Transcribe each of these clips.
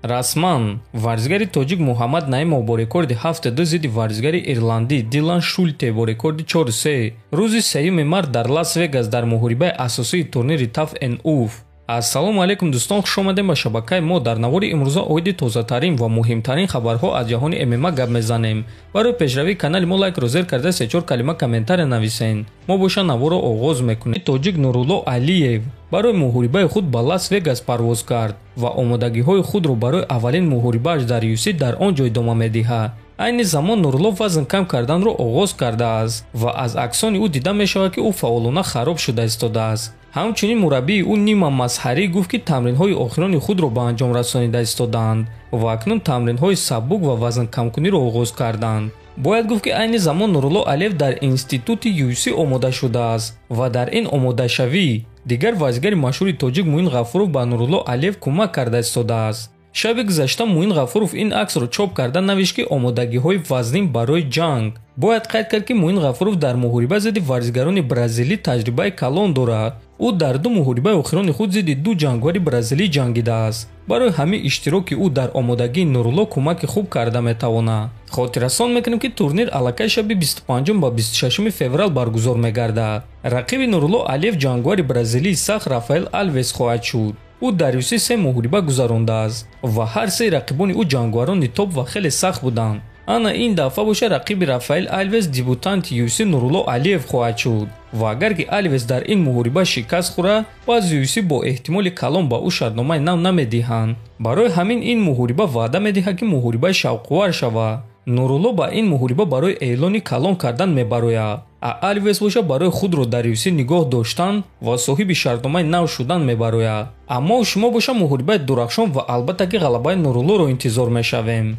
Расман варзигари тоҷик Муҳаммад Наимов бо рекорди 7-2 зидди варзигари ирландӣ Дилан Шульте бо рекорди 4-3 рӯзи 3 март дар Лас-Вегас дар муҳорибаи асосии турнири Tough Enough. Ассалому алайкум дӯстон, хуш омадем ба шабакаи мо. Дар навори имрӯза оиди тозатарин ва муҳимтарин хабарҳо аз ҷаҳони ММА гап мезанем. Барои пешравии канали мо лайк розер карда 3-4 калима комментария нависен. Мо боша наворро оғоз мекунем. Тоҷик Нурулло Алиев барои муҳорибаи худ ба Лас-Вегас парвоз кард ва омодагиҳои худро барои аввалин муҳорибааш дар UFC дар он ҷо идома медиҳад. айни замон Нурулло вазн кам карданро оғоз кардааст ва аз аксони ӯ дида мешавад ки ӯ фаъолона хароб шуда истодааст. ҳамчунин мураббии ӯ Нима Мазҳарӣ гуфт ки тамринҳои охирони худро ба анҷом расонида истодаанд ва акнун тамринҳои сабук ва вазнкамкуниро оғоз карданд. бояд гуфт ки айни замон Нурулло Алиев дар институти UFC омода шудааст ва дар ин омодашавӣ дигар вазигари машҳури тоҷик Муин Ғафуров ба Нурулло Алиев кӯмак карда истодааст. шаби гузашта Муин Ғафуров ин аксро чоп карда навишт ки омодагиҳои вазнин барои ҷанг. бояд қайд кард ки Муин Ғафуров дар муҳориба зидди варзигарони бразилӣ таҷрибаи калон дорад. ӯ дар ду муҳорибаи охирони худ зидди ду ҷангвари бразилӣ ҷангидааст. барои ҳамин иштироки ӯ дар омодагии Нурулло кӯмаки хуб карда метавонад. хотиррасон мекунем ки турнир аллакай шаби 25 ба 26 феврал баргузор мегардад. рақиби Нурулло Алиев ҷангвари бразилии сахт Рафаэл Алвес хоҳад шуд. ӯ дар UFC 3 муҳориба гузарондааст ва ҳар се рақибони ӯ ҷангварони топ ва хеле сахт буданд. ана ин дафъа боша рақиби Рафаэл Алвес дебютанти UFC Нурулло Алиев хоҳад шуд ва агар ки Алвес дар ин муҳориба шикаст хӯрад, баъзи UFC бо эҳтимоли калон ба ӯ шартномаи нав намедиҳанд. барои ҳамин ин муҳориба ваъда медиҳад ки муҳорибаи шавқувар шавад. Нурулло ба ин муҳориба барои эълони калон кардан мебарояд. Алвес боша барои худро дар UFC нигоҳ доштан ва соҳиби шартномаи нав шудан мебарояд. аммо шумо боша муҳорибаи дурахшон ва албатта ки ғалабаи Нуруллоро интизор мешавем.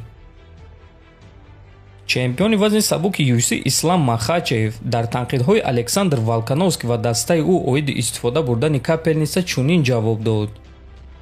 чемпиони вазни сабуки UFC Ислам Махачев дар танқидҳои Александр Волконовский ва дастаи ӯ оиди истифода бурдани капелница чунин ҷавоб дод: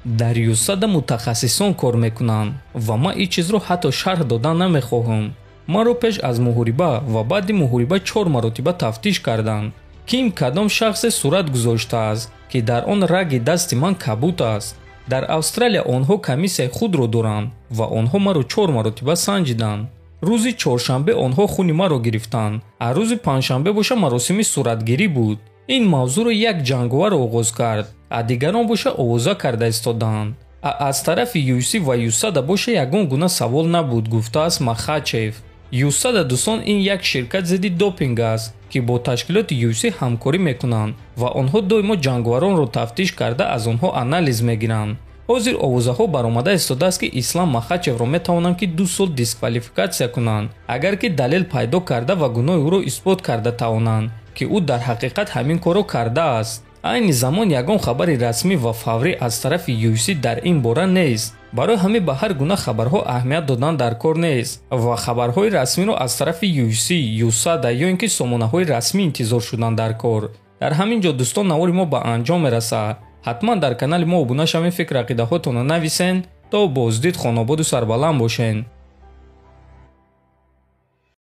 дар юсада мутахассисон кор мекунанд ва ман ин чизро ҳатто шарҳ додан намехоҳам. маро пеш аз муҳориба ва баъди муҳориба 4 маротиба тафтиш карданд ки ин кадом шахсе сурат гузоштааст ки дар он раги дасти ман кабут аст. дар Австралия онҳо комиссияи худро доранд ва онҳо маро 4 маротиба санҷиданд. рӯзи чоршанбе онҳо хуни маро гирифтанд, а рӯзи панҷшанбе боша маросими суратгирӣ буд. ин мавзӯъро як ҷангвар оғоз кард, а дигарон боша овоза карда истоданд. аз тарафи UFC ва USADA боша ягон гуна савол набуд, гуфтааст Махачев. USADA дӯстон ин як ширкат зидди допинг аст ки бо ташкилоти UFC ҳамкорӣ мекунанд ва онҳо доимо ҷангваронро тафтиш карда аз онҳо анализ мегиранд. ҳозир овозаҳо баромада истодааст ки Ислам Махачевро метавонанд ки 2 сол дисквалификатсия кунанд агар ки далел пайдо карда ва гуноҳи ӯро исбот карда тавонанд ки ӯ дар ҳақиқат ҳамин корро кардааст. айни замон ягон хабари расмӣ ва фаврӣ аз тарафи UFC дар ин бора нест. барои ҳамин ба ҳар гуна хабарҳо аҳамият додан дар кор нест ва хабарҳои расмиро аз тарафи UFC, USADA ё ин ки сомонаҳои расмӣ интизор шудан дар кор. дар ҳамин ҷо дӯстон навори мо ба анҷом мерасад. ҳатман дар канали мо обуна шавен, фикр ақидаҳотонро нависен. то боздид, хонободу сарбаланд бошен.